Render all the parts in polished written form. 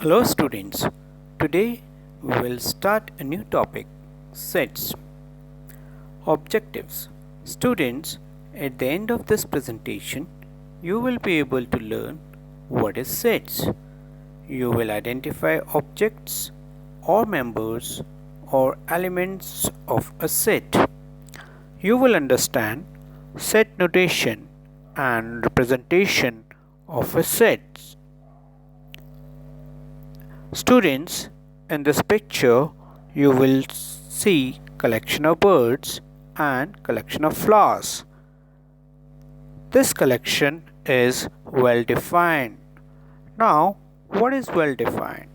Hello students, today we will start a new topic, sets. Objectives. Students, at the end of this presentation, you will be able to learn what is sets. You will identify objects or members or elements of a set. You will understand set notation and representation of a set. Students, in this picture you will see collection of birds and collection of flowers. This collection is well defined. Now, what is well defined?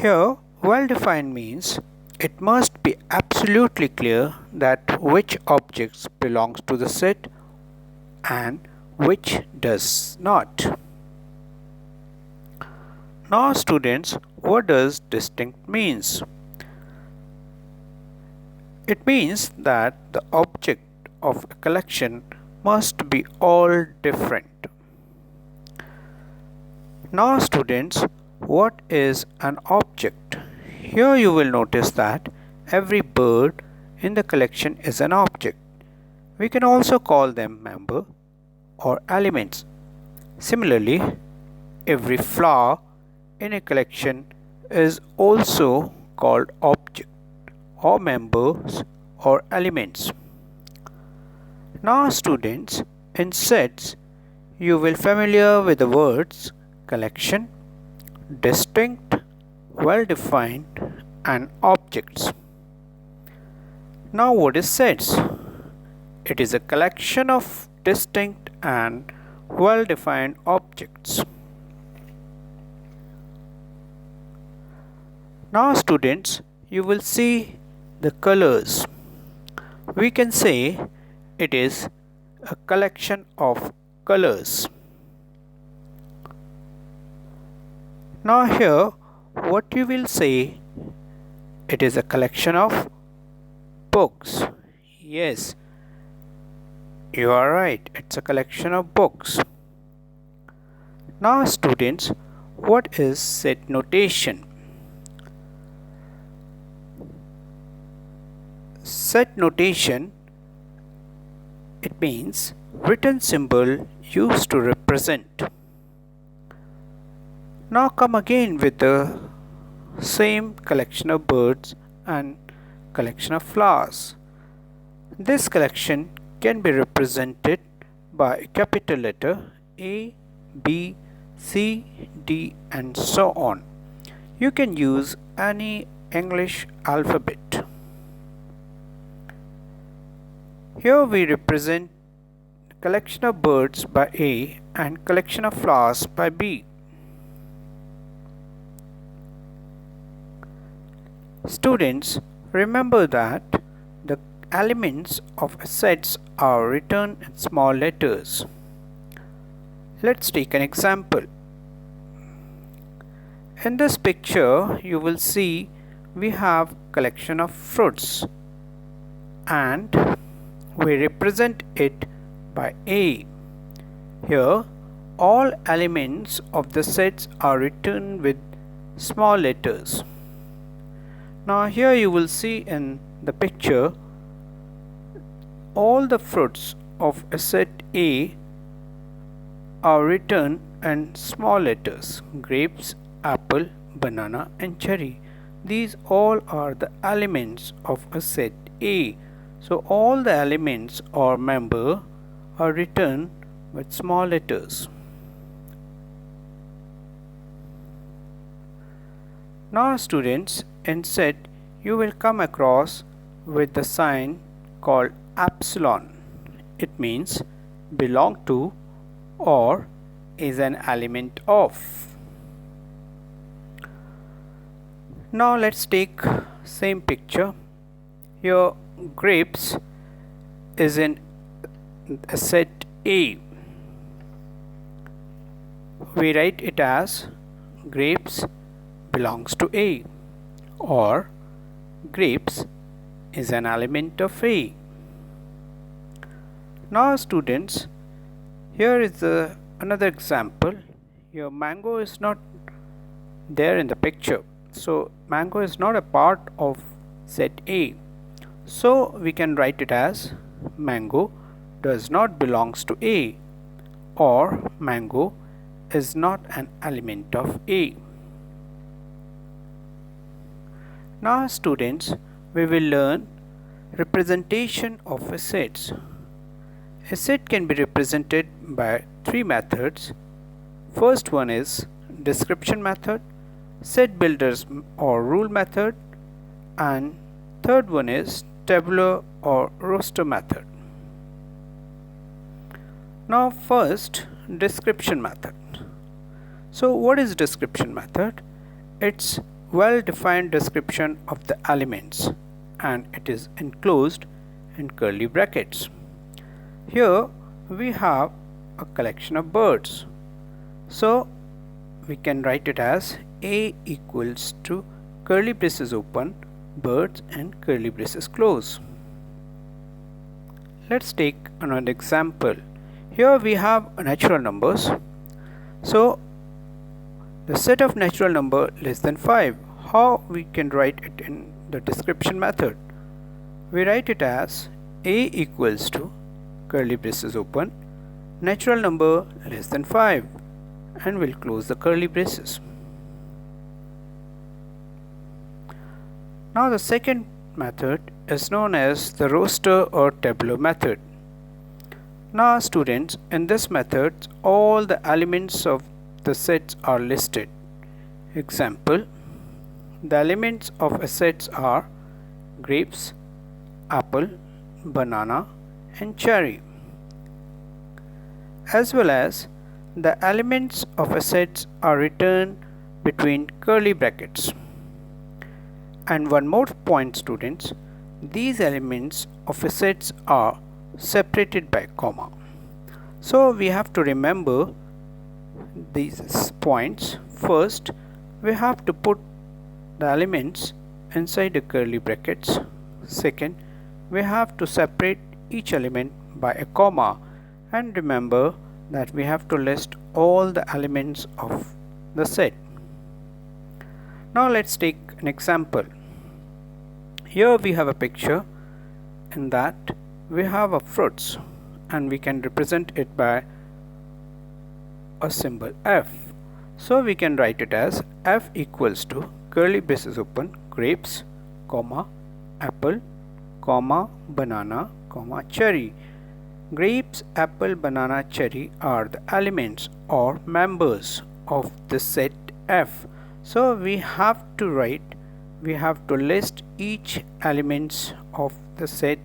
Here, well defined means it must be absolutely clear that which objects belongs to the set and which does not. Now students, what does distinct means? It means that the object of a collection must be all different. Now students, what is an object? Here you will notice that every bird in the collection is an object. We can also call them member or elements. Similarly, every flower in a collection is also called object or members or elements. Now students, in sets you will familiar with the words collection, distinct, well defined and objects. Now what is sets? It is a collection of distinct and well defined objects. Now students, you will see the colors. We can say it is a collection of colors. Now here, what you will say, it is a collection of books. Yes, you are right, it's a collection of books. Now students, what is set notation? Set notation, it means written symbol used to represent. Now come again with the same collection of birds and collection of flowers. This collection can be represented by a capital letter A, B, C, D and so on. You can use any English alphabet. Here we represent collection of birds by A and collection of flowers by B. Students, remember that the elements of sets are written in small letters. Let's take an example. In this picture, you will see we have collection of fruits and we represent it by A. Here, all elements of the sets are written with small letters. Now here you will see in the picture all the fruits of a set A are written in small letters: grapes, apple, banana and cherry. These all are the elements of a set A. So all the elements or member are written with small letters. Now students, in set you will come across with the sign called epsilon. It means belong to or is an element of. Now let's take same picture. Here grapes is in a set A. We write it as grapes belongs to A or grapes is an element of A. Now students, here is another example. Your mango is not there in the picture. So mango is not a part of set A. So we can write it as mango does not belongs to A, or mango is not an element of A. Now students, we will learn representation of a set. A set can be represented by three methods. First one is description method, set builders or rule method, and third one is tabular or roster method. Now first, description method. So what is description method? It's well-defined description of the elements, and it is enclosed in curly brackets. Here we have a collection of birds. So we can write it as A equals to curly braces open, birds, and curly braces close. Let's take another example. Here we have natural numbers. So the set of natural number less than 5. How we can write it in the description method? We write it as A equals to curly braces open, natural number less than 5, and we'll close the curly braces. Now the second method is known as the roster or tabular method. Now students, in this method all the elements of the sets are listed. Example, the elements of a set are grapes, apple, banana, and cherry, as well as the elements of a set are written between curly brackets. And one more point students, these elements of a set are separated by comma. So we have to remember these points. First, we have to put the elements inside the curly brackets. Second, we have to separate each element by a comma, and remember that we have to list all the elements of the set. Now let's take an example. Here we have a picture. In that we have a fruits, and we can represent it by a symbol F. So we can write it as F equals to curly braces open, grapes, comma, apple, comma, banana, comma, cherry. Grapes, apple, banana, cherry are the elements or members of the set F. So we have to list each elements of the set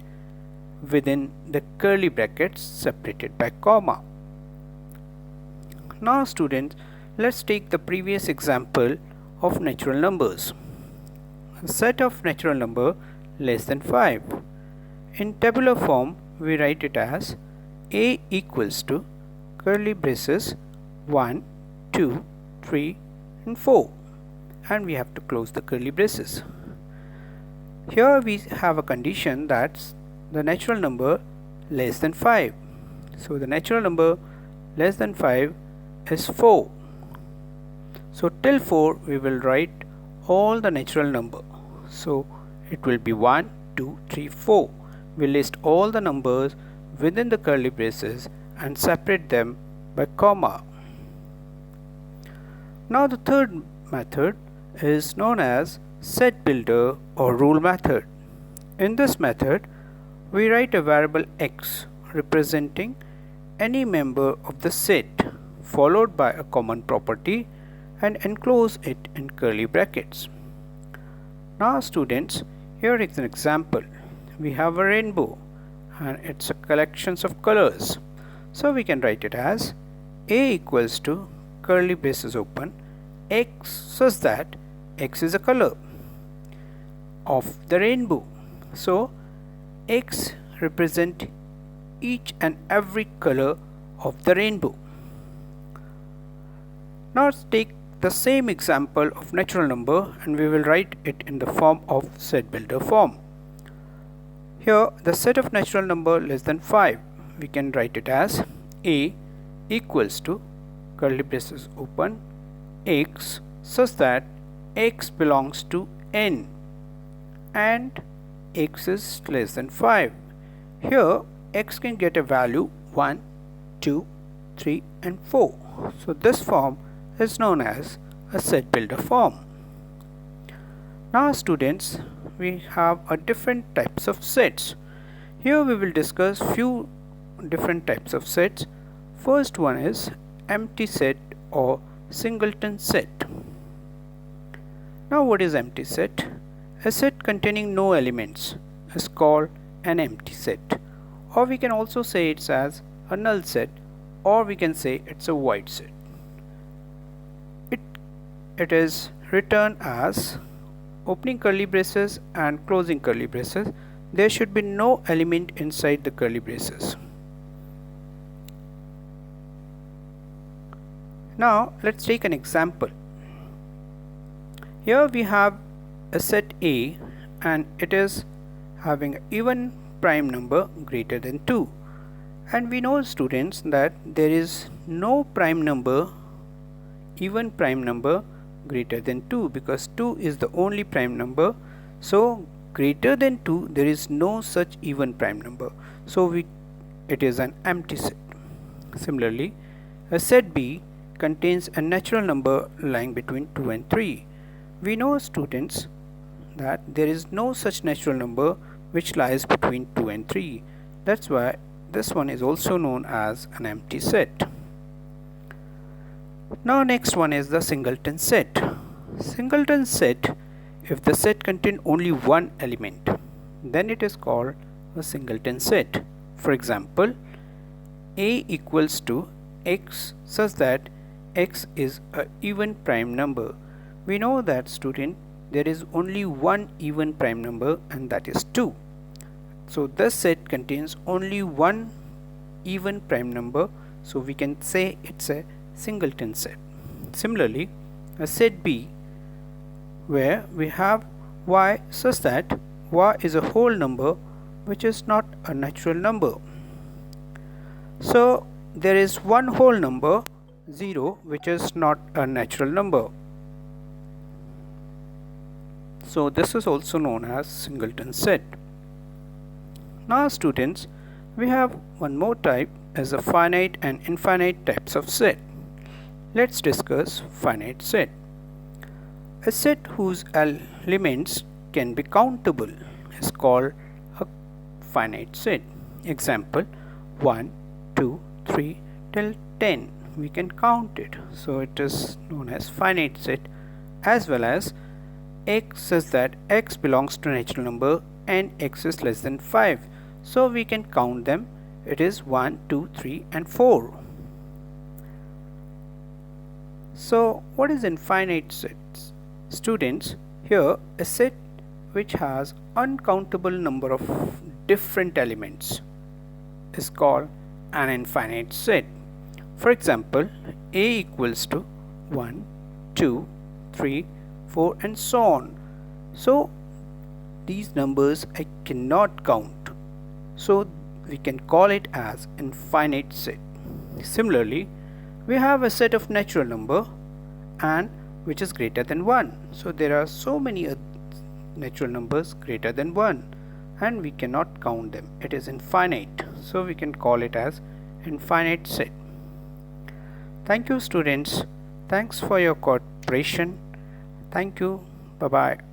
within the curly brackets separated by comma. Now students, let's take the previous example of natural numbers. A set of natural number less than 5. In tabular form, we write it as A equals to curly braces 1, 2, 3, and 4, and we have to close the curly braces. Here we have a condition that's the natural number less than 5. So the natural number less than 5 is 4. So till 4 we will write all the natural number. So it will be 1, 2, 3, 4. We list all the numbers within the curly braces and separate them by comma. Now the third method is known as set builder or rule method. In this method, we write a variable x representing any member of the set followed by a common property and enclose it in curly brackets. Now students, here is an example. We have a rainbow and it's a collection of colors. So we can write it as A equals to curly braces open x such that x is a color of the rainbow. So x represent each and every color of the rainbow. Now let's take the same example of natural number and we will write it in the form of set builder form. Here the set of natural number less than 5, we can write it as A equals to curly braces open x such that x belongs to n and x is less than 5. Here x can get a value 1, 2, 3 and 4. So this form is known as a set builder form. Now students, we have a different types of sets. Here we will discuss few different types of sets. First one is empty set or singleton set. Now what is empty set? A set containing no elements is called an empty set, or we can also say it as a null set, or we can say it's a void set. It is written as opening curly braces and closing curly braces. There should be no element inside the curly braces. Now let's take an example. Here we have a set A and it is having an even prime number greater than 2, and we know students that there is no prime number, even prime number greater than 2, because 2 is the only prime number. So greater than 2 there is no such even prime number, so it is an empty set. Similarly, a set B contains a natural number lying between 2 and 3. We know students that there is no such natural number which lies between 2 and 3. That's why this one is also known as an empty set. Now next one is the singleton set. Singleton set, if the set contains only one element, then it is called a singleton set. For example, A equals to x such that x is an even prime number. We know that student, there is only one even prime number and that is 2. So this set contains only one even prime number, so we can say it's a singleton set. Similarly, a set B where we have y such that y is a whole number which is not a natural number. So there is one whole number 0 which is not a natural number. So this is also known as singleton set. Now students, we have one more type as a finite and infinite types of set. Let's discuss finite set. A set whose elements can be countable is called a finite set. Example, 1, 2, 3 till 10. We can count it. So it is known as finite set, as well as x says that x belongs to natural number and x is less than 5. So we can count them. It is 1, 2, 3 and 4. So what is infinite sets? Students, here a set which has uncountable number of different elements is called an infinite set. For example, A equals to 1, 2, 3, 4 and so on. So these numbers I cannot count. So we can call it as infinite set. Similarly, we have a set of natural number and which is greater than 1. So there are so many natural numbers greater than 1 and we cannot count them. It is infinite. So we can call it as infinite set. Thank you students. Thanks for your cooperation. Thank you. Bye bye.